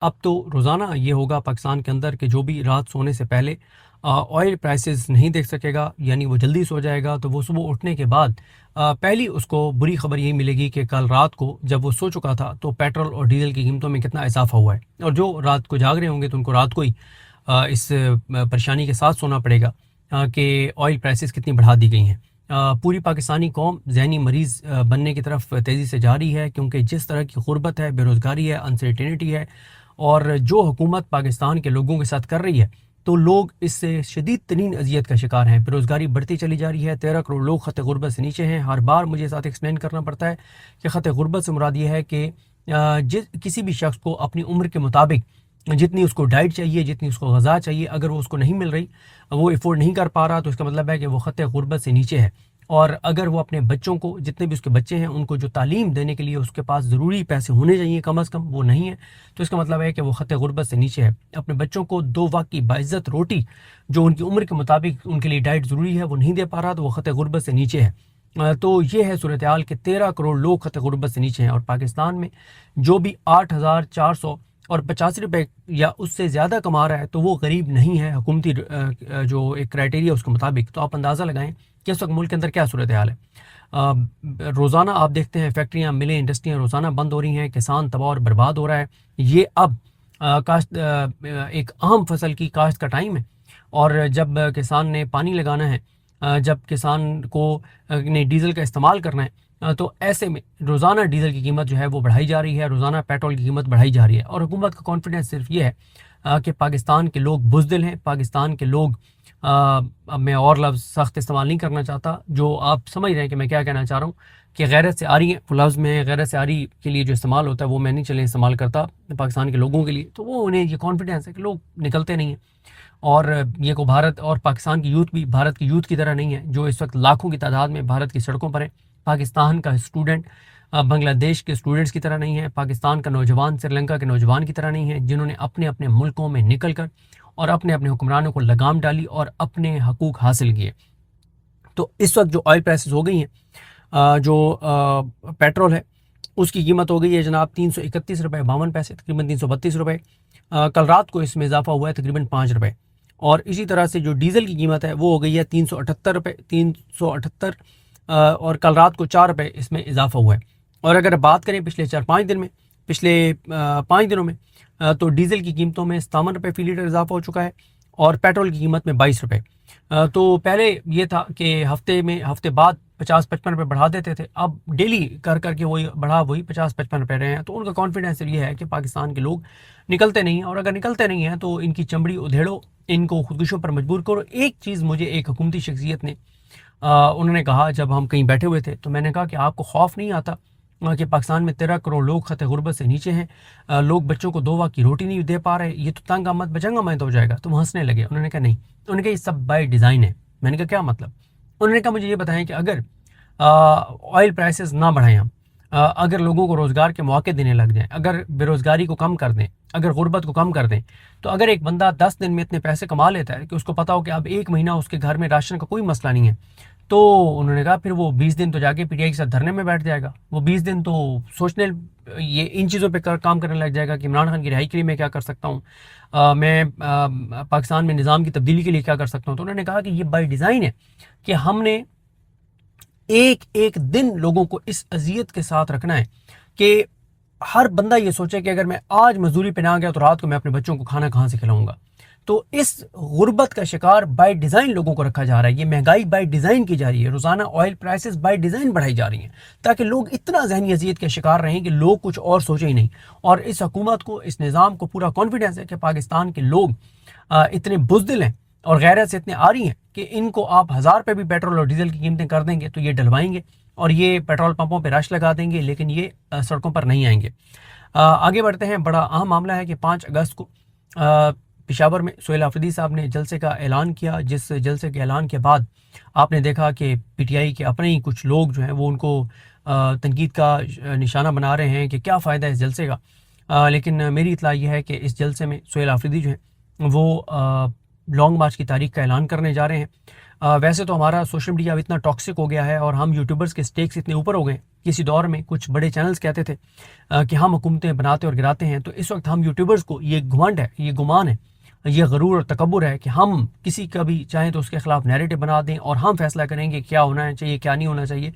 अब तो रोज़ाना ये होगा पाकिस्तान के अंदर कि जो भी रात सोने से पहले ऑयल प्राइसेस नहीं देख सकेगा, यानी वो जल्दी सो जाएगा, तो वो सुबह उठने के बाद पहली उसको बुरी खबर यही मिलेगी कि कल रात को जब वो सो चुका था तो पेट्रोल और डीजल की कीमतों में कितना इजाफा हुआ है। और जो रात को जाग रहे होंगे तो उनको रात को ही इस परेशानी के साथ सोना पड़ेगा कि ऑयल प्राइसेस कितनी बढ़ा दी गई हैं। पूरी पाकिस्तानी कौम ज़हनी मरीज़ बनने की तरफ तेज़ी से जा रही है, क्योंकि जिस तरह की गुर्बत है, बेरोज़गारी है, अनसर्टेनिटी है, और जो हुकूमत पाकिस्तान के लोगों के साथ कर रही है, तो लोग इससे शदीद तरीन अजियत का शिकार हैं। बेरोज़गारी बढ़ती चली जा रही है। 13 करोड़ लोग ख़त गुर्बत से नीचे हैं। हर बार मुझे साथ एक्सप्लेन करना पड़ता है कि ख़त गुर्बत से मुराद ये है कि जिस किसी भी शख्स को अपनी उम्र के मुताबिक जितनी उसको डाइट चाहिए, जितनी उसको गज़ा चाहिए, अगर वो उसको नहीं मिल रही, वो अफोर्ड नहीं कर पा रहा, तो इसका मतलब है कि वो ख़त गुर्बत से नीचे है। और अगर वो अपने बच्चों को, जितने भी उसके बच्चे हैं, उनको जो तालीम देने के लिए उसके पास ज़रूरी पैसे होने चाहिए कम अज़ कम, वो नहीं है, तो इसका मतलब है कि वो ख़त गुर्बत से नीचे है। अपने बच्चोों को 2 वक्त की बाइज़्ज़त रोटी जो उनकी उम्र के मुताबिक उनके लिए डाइट ज़रूरी है, वो नहीं दे पा रहा, तो वो ख़त गुर्बत से नीचे है। तो ये है सूरत हाल कि 13 करोड़ लोग ख़त गुर्बत से नीचे हैं। और पाकिस्तान में जो भी 8,400 और 85 रुपये या उससे ज़्यादा कमा रहा है, तो वो गरीब नहीं है हुकूमती जो एक क्राइटेरिया उसके मुताबिक। तो आप अंदाज़ा लगाएं कि इस वक्त मुल्क के अंदर क्या सूरत हाल है। रोज़ाना आप देखते हैं फैक्ट्रियाँ, मिलें, इंडस्ट्रियाँ रोज़ाना बंद हो रही हैं, किसान तबाह और बर्बाद हो रहा है। ये अब काश्त एक अहम फसल की काश्त का टाइम है, और जब किसान ने पानी लगाना है, जब किसान को ने डीज़ल का इस्तेमाल करना है, तो ऐसे में रोज़ाना डीज़ल की कीमत जो है वो बढ़ाई जा रही है, रोज़ाना पेट्रोल की कीमत बढ़ाई जा रही है। और हुकूमत का कॉन्फिडेंस सिर्फ ये है कि पाकिस्तान के लोग बुज़दिल हैं, पाकिस्तान के लोग, अब मैं और लफ्ज़ सख्त इस्तेमाल नहीं करना चाहता, जो आप समझ रहे हैं कि मैं क्या कहना चाह रहा हूँ, कि गैरत से आ रही है। वो लफ्ज़ में गैरत से आ रही के लिए जो इस्तेमाल होता है वो मैं नहीं चले इस्तेमाल करता पाकिस्तान के लोगों के लिए। तो वो उन्हें ये कॉन्फिडेंस है कि लोग निकलते नहीं हैं। और ये को भारत और पाकिस्तान की यूथ भी भारत की यूथ की तरह नहीं है, जो इस वक्त लाखों की तादाद में भारत की सड़कों पर है। पाकिस्तान का स्टूडेंट बांग्लादेश के स्टूडेंट्स की तरह नहीं है। पाकिस्तान का नौजवान श्रीलंका के नौजवान की तरह नहीं है, जिन्होंने अपने अपने मुल्कों में निकल कर और अपने अपने हुक्मरानों को लगाम डाली और अपने हकूक़ हासिल किए। तो इस वक्त जो ऑयल प्राइसेस हो गई हैं, जो पेट्रोल है उसकी कीमत हो गई है जनाब 331 रुपये 52 पैसे, तकरीबन 332 रुपये। कल रात को इसमें इजाफा हुआ है तकरीबन 5 रुपये। और इसी तरह से जो डीज़ल की कीमत है वो हो गई है 378 रुपये, 378। और कल रात को 4 रुपये इसमें इजाफा हुआ है। और अगर बात करें पिछले 4-5 दिन में, पिछले 5 दिनों में, तो डीज़ल की कीमतों में 57 रुपये फ़ी लीटर इजाफा हो चुका है, और पेट्रोल की कीमत में 22 रुपये। तो पहले ये था कि हफ्ते बाद 50-55 रुपये बढ़ा देते थे, अब डेली कर करके वही 50-55 रुपये रहे हैं। तो उनका कॉन्फिडेंस ये है कि पाकिस्तान के लोग निकलते नहीं हैं, और अगर निकलते नहीं हैं तो इनकी चमड़ी उधेड़ो, इनको खुदकुशियों पर मजबूर करो। एक चीज़ मुझे एक हुकूमती शख्सियत ने उन्होंने कहा, जब हम कहीं बैठे हुए थे, तो मैंने कहा कि आपको खौफ नहीं आता कि पाकिस्तान में 13 करोड़ लोग ख़त गुर्बत से नीचे हैं, लोग बच्चों को 2 वक्त की रोटी नहीं दे पा रहे, ये तो तंग आमद बचंगा मैं तो हो जाएगा। तो वो हंसने लगे। उन्होंने कहा नहीं, उन्होंने कहा ये सब बाय डिज़ाइन है। मैंने कहा क्या मतलब? उन्होंने कहा मुझे ये बताएं कि अगर ऑयल प्राइसेस ना बढ़ाएं हम, अगर लोगों को रोज़गार के मौके देने लग जाएं, अगर बेरोज़गारी को कम कर दें, अगर गुर्बत को कम कर दें, तो अगर एक बंदा 10 दिन में इतने पैसे कमा लेता है कि उसको पता हो कि अब 1 महीना उसके घर में राशन का कोई मसला नहीं है, तो उन्होंने कहा फिर वो 20 दिन तो जाके पीटीआई के साथ धरने में बैठ जाएगा। वो 20 दिन तो सोचने, ये इन चीज़ों पे काम करने लग जाएगा कि इमरान खान की रिहाई के लिए मैं क्या कर सकता हूँ, मैं पाकिस्तान में निज़ाम की तब्दीली के लिए क्या कर सकता हूँ। तो उन्होंने कहा कि ये बाय डिज़ाइन है कि हमने एक एक दिन लोगों को इस अजियत के साथ रखना है कि हर बंदा ये सोचे कि अगर मैं आज मजदूरी पे ना गया तो रात को मैं अपने बच्चों को खाना कहाँ से खिलाऊंगा। तो इस गुर्बत का शिकार बाय डिज़ाइन लोगों को रखा जा रहा है। ये महंगाई बाय डिज़ाइन की जा रही है, रोज़ाना ऑयल प्राइसेस बाय डिज़ाइन बढ़ाई जा रही हैं, ताकि लोग इतना जहनी अजियत के शिकार रहें कि लोग कुछ और सोचे ही नहीं। और इस हुकूमत को, इस निज़ाम को पूरा कॉन्फिडेंस है कि पाकिस्तान के लोग इतने बुज़दिल हैं और गैरत से इतने आ रही हैं कि इनको आप 1000 रुपये भी पेट्रोल और डीजल की कीमतें कर देंगे तो ये डलवाएंगे, और ये पेट्रोल पंपों पे रश लगा देंगे, लेकिन ये सड़कों पर नहीं आएंगे। आगे बढ़ते हैं। बड़ा अहम मामला है कि 5 अगस्त को पेशावर में सोहेल आफरीदी साहब ने जलसे का ऐलान किया, जिस जलसे के ऐलान के बाद आपने देखा कि पीटीआई के अपने ही कुछ लोग जो हैं वो उनको तनकीद का निशाना बना रहे हैं कि क्या फ़ायदा है इस जलसे का। लेकिन मेरी इत्तला ये है कि इस जलसे में सोहेल आफरीदी जो हैं वो लॉन्ग मार्च की तारीख का ऐलान करने जा रहे हैं। वैसे तो हमारा सोशल मीडिया अब इतना टॉक्सिक हो गया है और हम यूट्यूबर्स के स्टेक्स इतने ऊपर हो गए। किसी दौर में कुछ बड़े चैनल्स कहते थे कि हम हुकूमतें बनाते और गिराते हैं, तो इस वक्त हम यूट्यूबर्स को ये घमंड है, ये गुमान है, ये गरूर और तकब्बुर है कि हम किसी का भी चाहें तो उसके खिलाफ नैरेटिव बना दें और हम फैसला करेंगे क्या होना चाहिए क्या नहीं होना चाहिए।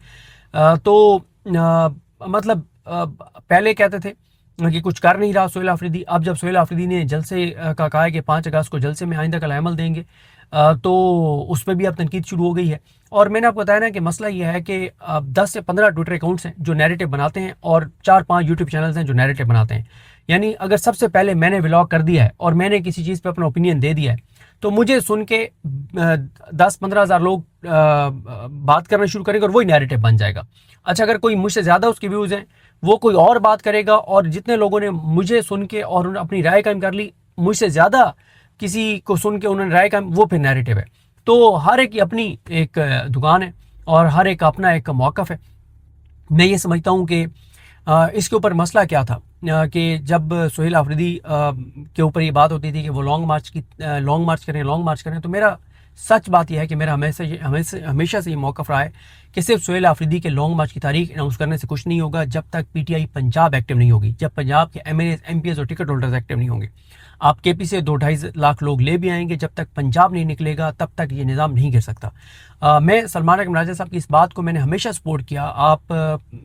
मतलब पहले कहते थे कि कुछ कर नहीं रहा सोहेल आफरीदी। अब जब सोहेल आफरीदी ने जलसे का कहा है कि 5 अगस्त को जलसे में आइंदा कल अमल देंगे, तो उस पर भी अब तनकीद शुरू हो गई है। और मैंने आपको बताया ना कि मसला ये है कि 10 से 15 ट्विटर अकाउंट्स हैं जो नैरेटिव बनाते हैं और 4-5 यूट्यूब चैनल्स हैं जो नैरेटिव बनाते हैं। यानी अगर सबसे पहले मैंने व्लॉग कर दिया है और मैंने किसी चीज़ पे अपना ओपिनियन दे दिया है, तो मुझे सुन के 10-15 हज़ार लोग बात करना शुरू करेंगे और वही नैरेटिव बन जाएगा। अच्छा, अगर कोई मुझसे ज़्यादा उसके व्यूज़ हैं, वो कोई और बात करेगा, और जितने लोगों ने मुझे सुन के और अपनी राय कायम कर ली, मुझसे ज़्यादा किसी को सुन के उन्होंने राय कायम, वो फिर नैरेटिव है। तो हर एक की अपनी एक दुकान है और हर एक का अपना एक मौक़िफ़ है। मैं ये समझता हूँ कि इसके ऊपर मसला क्या था कि जब सोहेल आफरीदी के ऊपर ये बात होती थी कि वो लॉन्ग मार्च करें, तो मेरा सच बात यह है कि मेरा हमेशा से ये मौक़िफ़ रहा है कि सिर्फ सोहेल आफरीदी के लॉन्ग मार्च की तारीख अनाउंस करने से कुछ नहीं होगा जब तक पीटीआई पंजाब एक्टिव नहीं होगी, जब पंजाब के एमएलए एमपीएस और टिकट होल्डर्स एक्टिव नहीं होंगे। आप केपी से 2-2.5 लाख लोग ले भी आएंगे, जब तक पंजाब नहीं निकलेगा तब तक ये निज़ाम नहीं गिर सकता। मैं सलमान अकरम राजा साहब की इस बात को मैंने हमेशा सपोर्ट किया। आप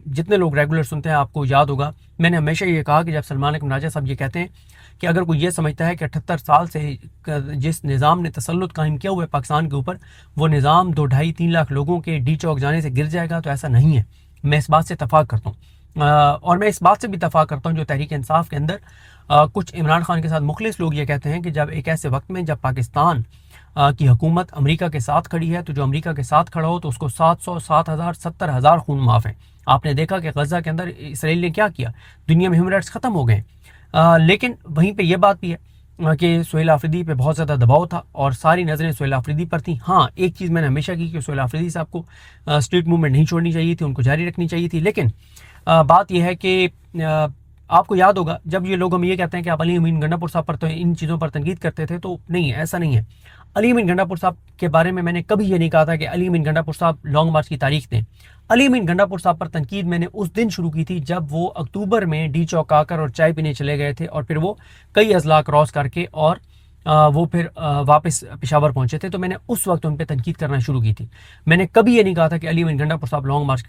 जितने लोग रेगुलर सुनते हैं आपको याद होगा, मैंने हमेशा ये कहा कि जब सलमान अकरम राजा साहब ये कहते हैं कि अगर कोई ये समझता है कि 78 साल से जिस निज़ाम ने तसल्लुत कायम किया हुआ है पाकिस्तान के ऊपर, वो निज़ाम 2-2.5-3 लाख लोगों के डी चौक जाने से गिर जाएगा, तो ऐसा नहीं है। मैं इस बात से इत्तफाक करता हूँ। और मैं इस बात से भी इत्तफाक करता हूँ जो तहरीक इंसाफ के अंदर कुछ इमरान खान के साथ मुखलिस लोग ये कहते हैं कि जब एक ऐसे वक्त में जब पाकिस्तान की हुकूमत अमेरिका के साथ खड़ी है, तो जो अमेरिका के साथ खड़ा हो तो उसको 700, 7,000, 70,000 खून माफ़ हैं। आपने देखा कि गज़ा के अंदर इसराइल ने क्या किया, दुनिया में ह्यूमन राइट्स ख़त्म हो गए। लेकिन वहीं पे ये बात भी है कि सोहेल आफरीदी पे बहुत ज़्यादा दबाव था और सारी नज़रें सोहेल आफरीदी पर थी। हाँ, एक चीज़ मैंने हमेशा की कि सोहेल आफरीदी साहब को स्ट्रीट मूवमेंट नहीं छोड़नी चाहिए थी, उनको जारी रखनी चाहिए थी। लेकिन बात यह है कि आपको याद होगा जब ये लोग हम ये कहते हैं कि आप अली अमीन गंडापुर साहब पर तो इन चीज़ों पर तनकीद करते थे, तो नहीं, ऐसा नहीं है। अली अमीन गंडापुर साहब के बारे में मैंने कभी ये नहीं कहा था कि अली अमीन गंडापुर साहब लॉन्ग मार्च की तारीख दें। अली अमीन गंडापुर साहब पर तनकीद मैंने उस दिन शुरू की थी जब वो अक्टूबर में डी चौक आकर और चाय पीने चले गए थे और फिर वो कई अजला क्रॉस करके और वो फिर वापस पेशावर पहुंचे थे, तो मैंने उस वक्त उन पर तनकीद करना शुरू की थी। मैंने कभी ये नहीं कहा था कि अली अमीन गंडापुर साहब लॉन्ग मार्च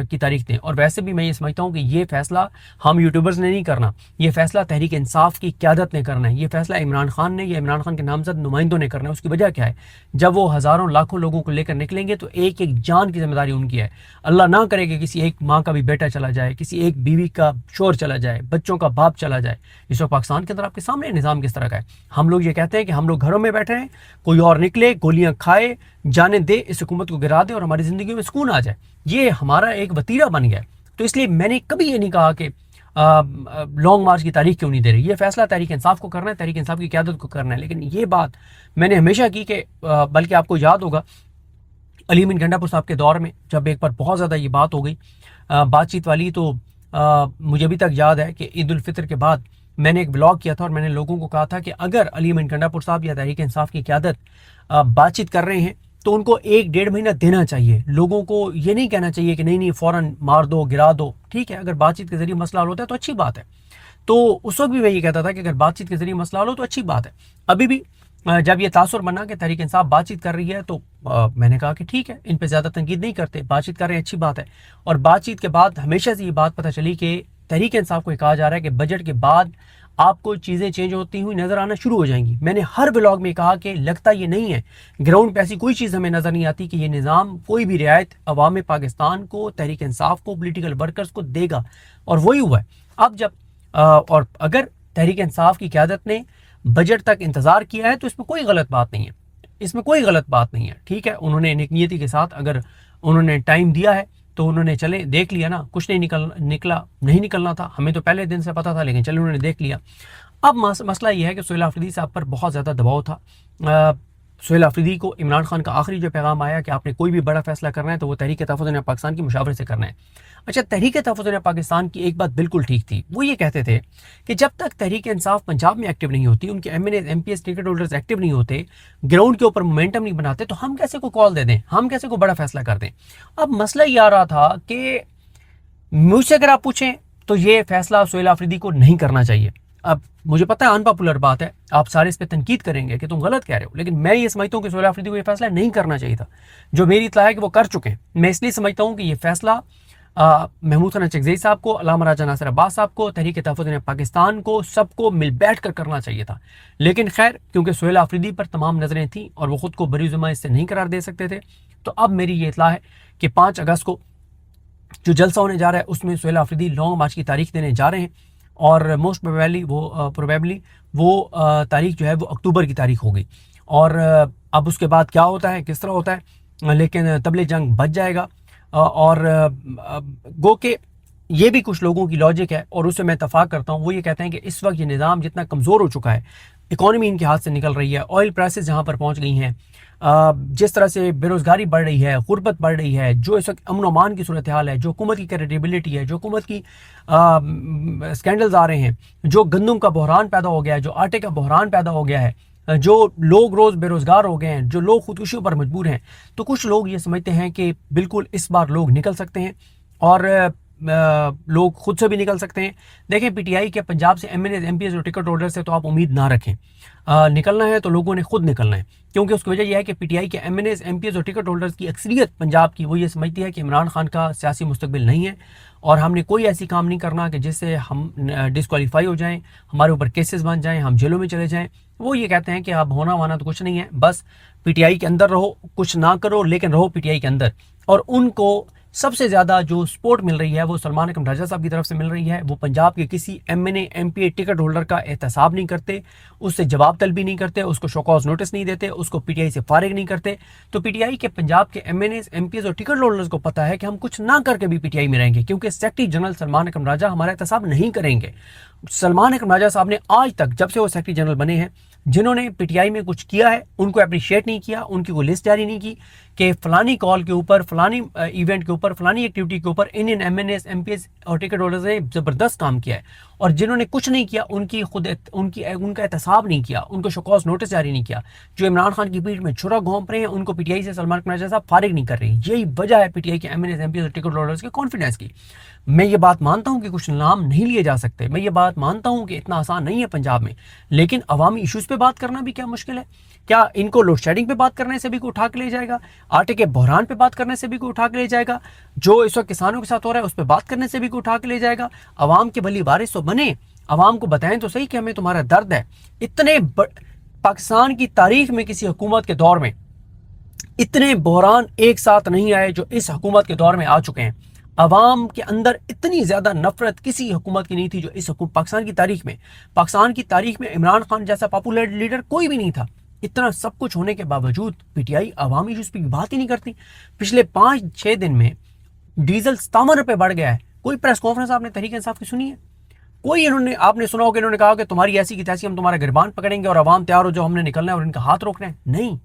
की तारीख दें। और वैसे भी मैं ये समझता हूँ कि ये फैसला हम यूट्यूबर्स ने नहीं करना, ये फैसला तहरीक इंसाफ की क़यादत ने करना है, ये फैसला इमरान खान ने या इमरान खान के नामजद नुमाइंदों ने करना है। उसकी वजह क्या है, जब वो हज़ारों लाखों लोगों को लेकर निकलेंगे तो एक एक जान की जिम्मेदारी उनकी है। अल्लाह ना करे कि किसी एक माँ का भी बेटा चला जाए, किसी एक बीवी का शोर चला जाए, बच्चों का बाप चला जाए। इस वक्त पाकिस्तान के अंदर आपके सामने निज़ाम किस तरह का है। हम लोग ये कहते हैं कि हम लोग घरों में बैठे हैं, कोई और निकले, गोलियां खाए, जाने दे, इस हुकूमत को गिरा दे और हमारी ज़िंदगी में सुकून आ जाए। ये हमारा एक वतीरा बन गया है। तो इसलिए मैंने कभी ये नहीं कहा कि लॉन्ग मार्च की तारीख क्यों नहीं दे रही। ये फैसला तहरीक इंसाफ को करना है, तहरीक इंसाफ की क़यादत को करना है। लेकिन ये बात मैंने हमेशा की कि बल्कि आपको याद होगा अली अमीन गंडापुर साहब के दौर में जब एक बार बहुत ज़्यादा ये बात हो गई बातचीत वाली, तो मुझे अभी तक याद है कि ईद उल फितर के बाद मैंने एक ब्लॉग किया था और मैंने लोगों को कहा था कि अगर अली अमीन गंडापुर साहब या तहरीक इंसाफ की क़यादत बातचीत कर रहे हैं तो उनको 1-1.5 महीना देना चाहिए। लोगों को ये नहीं कहना चाहिए कि नहीं फ़ौरन मार दो, गिरा दो। ठीक है, अगर बातचीत के जरिए मसला हल होता है तो अच्छी बात है। तो उस वक्त भी मैं ये कहता था कि अगर बातचीत के जरिए मसला हल हो तो अच्छी बात है। अभी भी जब ये तासुर बना कि तहरीक इंसाफ बातचीत कर रही है, तो मैंने कहा कि ठीक है, इन पर ज़्यादा तनकीद नहीं करते, बातचीत कर रहे हैं, अच्छी बात है। और बातचीत के बाद हमेशा से ये बात पता चली कि तहरीक इंसाफ को कहा जा रहा है कि बजट के बाद आपको चीज़ें चेंज होती हुई नज़र आना शुरू हो जाएंगी। मैंने हर ब्लॉग में कहा कि लगता ये नहीं है, ग्राउंड पे ऐसी कोई चीज़ हमें नज़र नहीं आती कि ये निज़ाम कोई भी रियायत अवाम पाकिस्तान को, तहरीक इंसाफ को, पोलिटिकल वर्कर्स को देगा। और वही हुआ है। अब जब और अगर तहरीक इंसाफ की क़यादत ने बजट तक इंतज़ार किया है तो इसमें कोई गलत बात नहीं है, इसमें कोई गलत बात नहीं है। ठीक है, उन्होंने नेकनियती के साथ अगर उन्होंने टाइम दिया है तो उन्होंने चले देख लिया ना, कुछ नहीं निकला, नहीं निकलना था, हमें तो पहले दिन से पता था, लेकिन चलो उन्होंने देख लिया। अब मसला ये है कि सोहेल आफरीदी साहब पर बहुत ज़्यादा दबाव था। सुहेल अफरीदी को इमरान खान का आखिरी जो पैगाम आया कि आपने कोई भी बड़ा फैसला करना है तो वो तहरीक तहफ़्फ़ुज़ पाकिस्तान की मुशावरे से करना है। अच्छा, तहरीक तहफ़्फ़ुज़ पाकिस्तान की एक बात बिल्कुल ठीक थी, वो ये कहते थे कि जब तक तहरीक इंसाफ पंजाब में एक्टिव नहीं होती, उनके MNA MPs ticket holders active नहीं होते, ग्राउंड के ऊपर मोमेंटम नहीं बनाते, तो हम कैसे को कॉल दे दें, हम कैसे को बड़ा फैसला कर दें। अब मसला ये आ रहा था कि मुझसे अगर आप पूछें तो ये फैसला सुहेल अफरीदी को नहीं करना चाहिए। अब मुझे पता है अनपॉपुलर बात है, आप सारे इस पर तनकीद करेंगे कि तुम गलत कह रहे हो, लेकिन मैं ये समझता हूँ कि सुहेल अफरीदी को ये फैसला नहीं करना चाहिए था। जो मेरी इत्तला है कि वो कर चुके हैं। मैं इसलिए समझता हूँ कि ये फैसला महमूद खान चकज़ई साहब को, अल्लामा राजा नासिर अब्बास साहब को, तहरीक तहफ़्फ़ुज़ पाकिस्तान को, सबको मिल बैठ कर करना चाहिए था। लेकिन खैर, क्योंकि सुहेल अफरीदी पर तमाम नज़रें थीं और वो खुद को बरी ज़ुम्मा इससे नहीं करार दे सकते थे, तो अब मेरी ये इत्तला है कि 5 अगस्त को जो जलसा होने जा रहा है उसमें सुहेल अफरीदी लॉन्ग मार्च की तारीख देने जा रहे हैं और मोस्ट प्रोबेबली वो तारीख जो है वो अक्टूबर की तारीख होगी। और अब उसके बाद क्या होता है, किस तरह होता है, लेकिन तबले जंग बच जाएगा। और गो के ये भी कुछ लोगों की लॉजिक है और उससे मैं इत्तफाक करता हूँ। वो ये कहते हैं कि इस वक्त ये निज़ाम जितना कमज़ोर हो चुका है, इकॉनमी इनके हाथ से निकल रही है, ऑयल प्राइसेस जहाँ पर पहुँच गई हैं, जिस तरह से बेरोज़गारी बढ़ रही है, गुर्बत बढ़ रही है, जो इस वक्त अमन अमान की सूरत हाल है, जो हुकूमत की क्रेडिबिलिटी है, जो हुकूमत की स्कैंडल्स आ रहे हैं, जो गंदम का बहरान पैदा हो गया है, जो आटे का बहरान पैदा हो गया है, जो लोग रोज़ बेरोज़गार हो गए हैं, जो लोग खुदकुशियों पर मजबूर हैं, तो कुछ लोग ये समझते हैं कि बिल्कुल इस बार लोग निकल सकते हैं और लोग खुद से भी निकल सकते हैं। देखें, PTI के पंजाब से MNA MPs और टिकट होल्डर से तो आप उम्मीद ना रखें। निकलना है तो लोगों ने खुद निकलना है, क्योंकि उसकी वजह यह है कि PTI के MNAs MPs और टिकट होल्डर्स की अक्सरियत पंजाब की वो ये समझती है कि इमरान खान का सियासी मुस्तकबिल नहीं है और हमने कोई ऐसी काम नहीं करना कि जिससे हम डिस्क्वालीफाई हो जाएं, हमारे ऊपर केसेस बन जाएं, हम जेलों में चले जाएं। वो ये कहते हैं कि अब होना वाना तो कुछ नहीं है, बस PTI के अंदर रहो, कुछ ना करो लेकिन रहो PTI के अंदर। और उनको सबसे ज़्यादा जो सपोर्ट मिल रही है वो सलमान अकरम राजा साहब की तरफ से मिल रही है। वो पंजाब के किसी MNA MPA टिकट होल्डर का एहतसाब नहीं करते, उससे जवाब तलबी नहीं करते, उसको शोकॉज नोटिस नहीं देते, उसको PTI से फारिग नहीं करते। तो PTI के पंजाब के MNAs MPs और टिकट होल्डर्स को पता है कि हम कुछ ना करके भी PTI में रहेंगे, क्योंकि सेक्रेटरी जनरल सलमान अकरम राजा हमारा एहतसाब नहीं करेंगे। सलमान अकरम राजा साहब ने आज तक, जब से वो सेक्रेटरी जनरल बने हैं, जिन्होंने PTI में कुछ किया है उनको अप्रिशिएट नहीं किया, उनकी कोई लिस्ट जारी नहीं की कि फलानी कॉल के ऊपर, फलानी इवेंट के ऊपर, फलानी एक्टिविटी के ऊपर इन MNAs MPs और टिकट होल्डर्स ने ज़बरदस्त काम किया है। और जिन्होंने कुछ नहीं किया उनका एहतसाब नहीं किया, उनको शोकॉज नोटिस जारी नहीं किया, जो इमरान खान की पीठ में छुरा घोंप रहे हैं, उनको PTI से सलमान अकरम राजा साहब फारिग नहीं कर रहे। यही वजह है PTI के MNAs MPs और टिकट होल्डर्स के कॉन्फिडेंस की। मैं ये बात मानता हूँ कि कुछ नाम नहीं लिए जा सकते, मैं ये बात मानता हूँ कि इतना आसान नहीं है पंजाब में, लेकिन अवामी इशूज़ पे बात करना भी क्या मुश्किल है? क्या इनको लोड शेडिंग पे बात करने से भी कोई उठा के ले जाएगा? आटे के बहरान पे बात करने से भी कोई उठा के ले जाएगा? जो इस वक्त किसानों के साथ हो रहा है उस पर बात करने से भी कोई उठा के ले जाएगा? अवाम के भली वारिस तो बने, अवाम को बताएं तो सही कि हमें तुम्हारा दर्द है। पाकिस्तान की तारीख में किसी हुकूमत के दौर में इतने बहरान एक साथ नहीं आए जो इस हुकूमत के दौर में आ चुके हैं। अवाम के अंदर इतनी ज़्यादा नफरत किसी हुकूमत की नहीं थी जो इस पाकिस्तान की तारीख में इमरान खान जैसा पॉपुलर लीडर कोई भी नहीं था। इतना सब कुछ होने के बावजूद PTI अवामी इशूज़ की बात ही नहीं करती। पिछले 5-6 दिन में डीजल 57 रुपये बढ़ गया है। कोई प्रेस कॉन्फ्रेंस आपने तहरीक इंसाफ की सुनी है? कोई आपने सुना हो कि इन्होंने कहा कि तुम्हारी ऐसी की तैसी हम तुम्हारा गिरबान पकड़ेंगे और अवाम तैयार हो जो हमने निकलना है और इनका हाथ रोकना है? नहीं।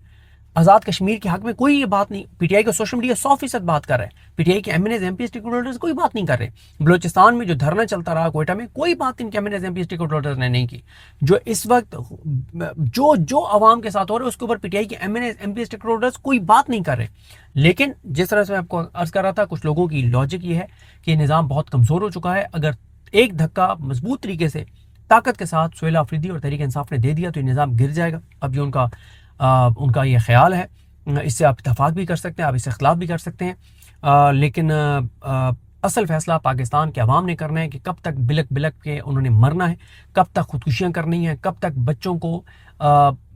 आज़ाद कश्मीर के हक में कोई ये बात नहीं। PTI का सोशल मीडिया 100% बात कर रहा है। PTI के MNAs MPs टिकट होल्डर्स कोई बात नहीं कर रहे। बलोचिस्तान में जो धरना चलता रहा कोयटा में, कोई बात इनके MNAs MPs टिकट होल्डर्स ने नहीं की। जो इस वक्त जो अवाम के साथ हो रहा है उसके ऊपर PTI के MNAs MPs टिकट होल्डर्स कोई बात नहीं कर रहे। लेकिन जिस तरह से मैं आपको अर्ज कर रहा था, कुछ लोगों की लॉजिक ये है कि निज़ाम बहुत कमज़ोर हो चुका है। अगर एक धक्का मजबूत तरीके से ताकत के साथ सुहेल अफरीदी और तहरीक इंसाफ ने दे दिया तो ये निज़ाम गिर जाएगा। अब ये उनका ये ख्याल है। इससे आप इत्तफाक भी कर सकते हैं, आप इससे इख्तिलाफ भी कर सकते हैं, लेकिन असल फैसला पाकिस्तान के अवाम ने करना है कि कब तक बिलक बिलक के उन्होंने मरना है, कब तक खुदकुशियाँ करनी है, कब तक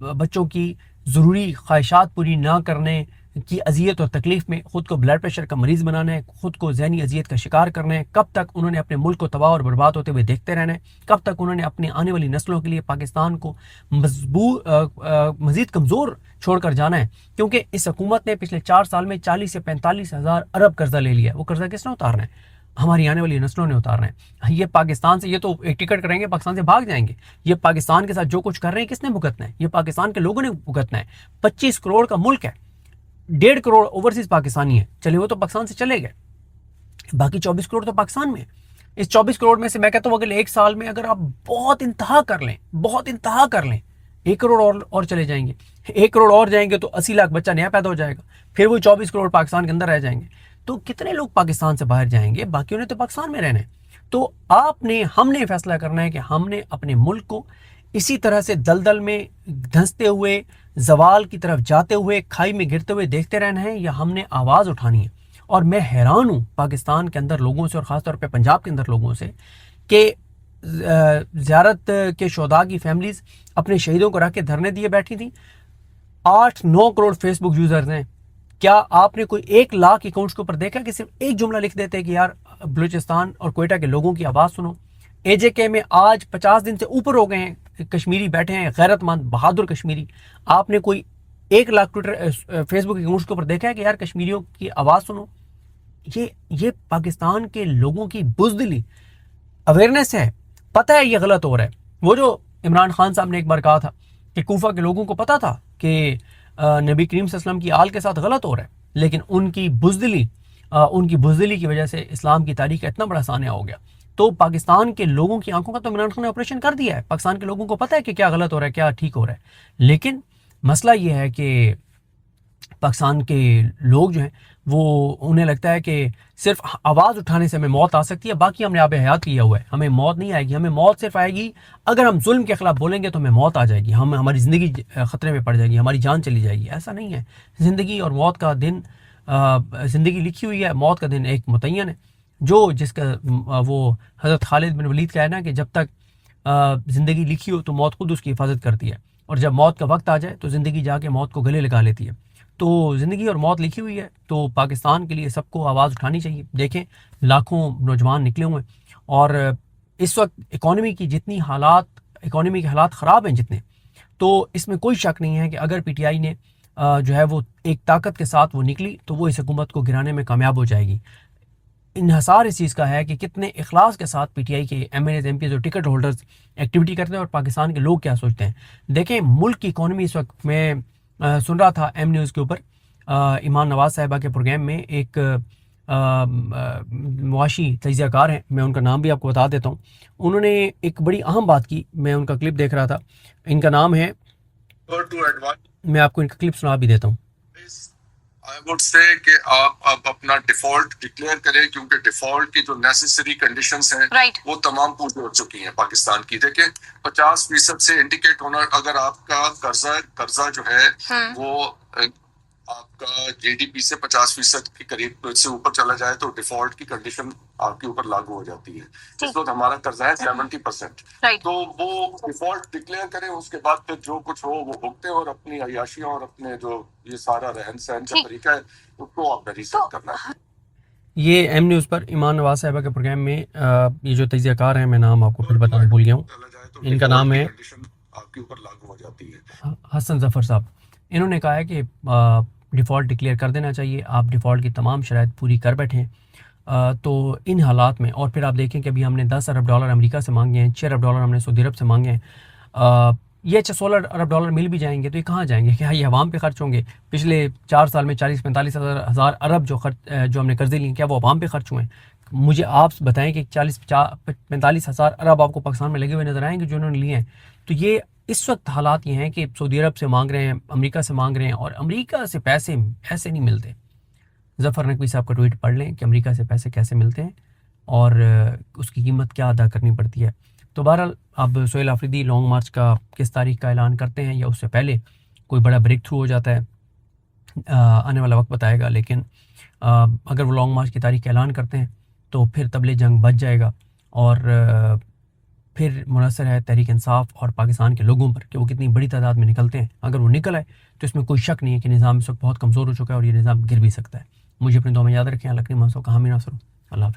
बच्चों की ज़रूरी ख्वाहिशात पूरी ना करने की अजियत और तकलीफ़ में ख़ुद को ब्लड प्रेशर का मरीज़ बनाना है, ख़ुद को ज़हनी अजियत का शिकार करना है, कब तक उन्होंने अपने मुल्क को तबाह और बर्बाद होते हुए देखते रहना है, कब तक उन्होंने अपनी आने वाली नस्लों के लिए पाकिस्तान को मज़ीद कमज़ोर छोड़ कर जाना है। क्योंकि इस हुकूमत ने पिछले 4 साल में 40 से 45 हज़ार अरब कर्जा ले लिया है। वो कर्जा किसने उतारना है? हमारी आने वाली नस्लों ने उतारना है। ये पाकिस्तान से, ये तो एक टिकट करेंगे पाकिस्तान से भाग जाएंगे। ये पाकिस्तान के साथ जो कुछ कर रहे हैं किसने भुगतना है? ये पाकिस्तान के लोगों ने भुगतना है। 25 करोड़ का मुल्क है, 1.5 करोड़ ओवरसीज पाकिस्तानी है, चले वो तो पाकिस्तान से चले गए, बाकी 24 करोड़ तो पाकिस्तान में है। इस 24 करोड़ में से मैं कहता हूँ अगले 1 साल में अगर आप बहुत इंतहा कर लें, बहुत इंतहा कर लें, 1 करोड़ और चले जाएंगे। 1 करोड़ और जाएंगे तो 80 लाख बच्चा नया पैदा हो जाएगा, फिर वो 24 करोड़ पाकिस्तान के अंदर रह जाएंगे। तो कितने लोग पाकिस्तान से बाहर जाएंगे? बाकियों ने तो पाकिस्तान में रहना है। तो हमने फैसला करना है कि हमने अपने मुल्क को इसी तरह से दलदल में धंसते हुए, जवाल की तरफ जाते हुए, खाई में गिरते हुए देखते रहना है, या हमने आवाज़ उठानी है। और मैं हैरान हूँ पाकिस्तान के अंदर लोगों से, और ख़ासतौर पे पंजाब के अंदर लोगों से, कि ज़ियारत के शुहदा की फैमिलीज़ अपने शहीदों को रख के धरने दिए बैठी थी। 8-9 करोड़ फेसबुक यूज़र्स हैं। क्या आपने कोई 1 लाख अकाउंट्स के ऊपर देखा कि सिर्फ एक जुमला लिख देते हैं कि यार बलूचिस्तान और क्वेटा के लोगों की आवाज़ सुनो? AJK में आज 50 दिन से ऊपर हो गए हैं कश्मीरी बैठे हैं, गैरतमंद बहादुर कश्मीरी। आपने कोई 1 लाख ट्विटर फेसबुक अकाउंट्स के ऊपर देखा है कि यार कश्मीरियों की आवाज़ सुनो? ये पाकिस्तान के लोगों की बुज़दिली, अवेयरनेस है, पता है ये गलत हो रहा है। वो जो इमरान खान साहब ने एक बार कहा था कि कूफा के लोगों को पता था कि नबी करीम सल्लल्लाहु अलैहि वसल्लम की आल के साथ गलत हो रहा है, लेकिन उनकी बुज़दिली की वजह से इस्लाम की तारीख का इतना बड़ा सानिया हो गया। तो पाकिस्तान के लोगों की आंखों का तो इमरान खान ने ऑपरेशन कर दिया है। पाकिस्तान के लोगों को पता है कि क्या गलत हो रहा है, क्या ठीक हो रहा है। लेकिन मसला ये है कि पाकिस्तान के लोग जो हैं वो, उन्हें लगता है कि सिर्फ आवाज़ उठाने से हमें मौत आ सकती है, बाकी हमने आब हयात किया हुआ है, हमें मौत नहीं आएगी। हमें मौत सिर्फ आएगी अगर हम जुल्म के खिलाफ बोलेंगे, तो हमें मौत आ जाएगी, हमारी ज़िंदगी ख़तरे में पड़ जाएगी, हमारी जान चली जाएगी। ऐसा नहीं है। ज़िंदगी और मौत का दिन, ज़िंदगी लिखी हुई है, मौत का दिन एक मुतय्यन है। जिसका वो हज़रत खालिद बिन वलीद का है ना कि जब तक ज़िंदगी लिखी हो तो मौत खुद उसकी हिफाजत करती है, और जब मौत का वक्त आ जाए तो ज़िंदगी जाके मौत को गले लगा लेती है। तो ज़िंदगी और मौत लिखी हुई है, तो पाकिस्तान के लिए सबको आवाज़ उठानी चाहिए। देखें, लाखों नौजवान निकले हुए हैं, और इस वक्त इकॉनमी के हालात ख़राब हैं जितने, तो इसमें कोई शक नहीं है कि अगर PTI ने जो है वो एक ताकत के साथ वो निकली, तो वो इस हुकूमत को गिराने में कामयाब हो जाएगी। इन्हसार इस चीज़ का है कि कितने इखलास के साथ PTI के MNAs MPs और टिकट होल्डर्स एक्टिविटी करते हैं, और पाकिस्तान के लोग क्या सोचते हैं। देखें, मुल्क की इकॉनमी इस वक्त में सुन रहा था M न्यूज़ के ऊपर, ईमान नवाज़ साहिबा के प्रोग्राम में एक मुआशी तजियाकार हैं, मैं उनका नाम भी आपको बता देता हूँ। उन्होंने एक बड़ी अहम बात की, मैं उनका क्लिप देख रहा था, इनका नाम है, मैं आपको इनका क्लिप सुना भी देता हूँ। आई वुड से कि आप अब अपना डिफॉल्ट डिक्लेयर करें, क्योंकि डिफॉल्ट की जो नेसेसरी कंडीशंस हैं वो तमाम पूरी हो चुकी हैं पाकिस्तान की। देखें, 50% से इंडिकेट होना, अगर आपका कर्जा जो है वो आपका GDP से 50% के करीब से ऊपर चला जाए तो डिफॉल्ट की कंडीशन आपके ऊपर लागू हो जाती है। इस वक्त हमारा कर्जा है 70%, तो वो डिफॉल्ट डिक्लेयर करें, उसके बाद फिर जो कुछ हो वो भुगते और अपनी अय्याशियां और अपने जो ये सारा रहन सहन का तरीका है उसको आपने रीसेट करना है। ये M न्यूज़ पर ईमान नवाज़ साहिबा के प्रोग्राम में ये जो तजियाकार हैं, मैं नाम आपको फिर बताना भूल गया हूँ, इनका नाम है आपके ऊपर लागू हो जाती है हसन जफर साहब। इन्होंने कहा है कि डिफ़ॉल्ट डिक्लेयर कर देना चाहिए। आप डिफ़ॉल्ट की तमाम शराइत पूरी कर बैठे हैं। तो इन हालात में, और फिर आप देखें कि अभी हमने $10 अरब अमेरिका से मांगे हैं, $6 अरब हमने सऊदी अरब से मांगे हैं। ये $16 अरब मिल भी जाएंगे तो ये कहाँ जाएंगे? क्या ये अवाम पे खर्च होंगे? पिछले 4 साल में 40-45 हज़ार अरब जो हमने कर्जे लिए, क्या वो अवाम पे खर्च हुए हैं? मुझे आप बताएं कि 40-45 हज़ार अरब आपको पाकिस्तान में लगे हुए नजर आएंगे जो उन्होंने लिए हैं। तो ये इस वक्त हालात ये हैं कि सऊदी अरब से मांग रहे हैं, अमेरिका से मांग रहे हैं, और अमेरिका से पैसे ऐसे नहीं मिलते। ज़फ़र नकवी साहब का ट्वीट पढ़ लें कि अमेरिका से पैसे कैसे मिलते हैं और उसकी कीमत क्या अदा करनी पड़ती है। तो बहरहाल अब सोहेल आफरीदी लॉन्ग मार्च का किस तारीख का ऐलान करते हैं, या उससे पहले कोई बड़ा ब्रेक थ्रू हो जाता है, आने वाला वक्त बताएगा। लेकिन अगर वो लॉन्ग मार्च की तारीख का ऐलान करते हैं तो फिर तबले जंग बच जाएगा, और फिर मुनहसर है तहरीक इंसाफ और पाकिस्तान के लोगों पर कि वो कितनी बड़ी तादाद में निकलते हैं। अगर वो निकल आए तो इसमें कोई शक नहीं है कि निज़ाम इस वक्त बहुत कमज़ोर हो चुका है और ये निज़ाम गिर भी सकता है। मुझे अपनी दुआ में याद रखें। अल्लाह करीम हम सबका हामी नासर। अल्लाह हाफ़िज़।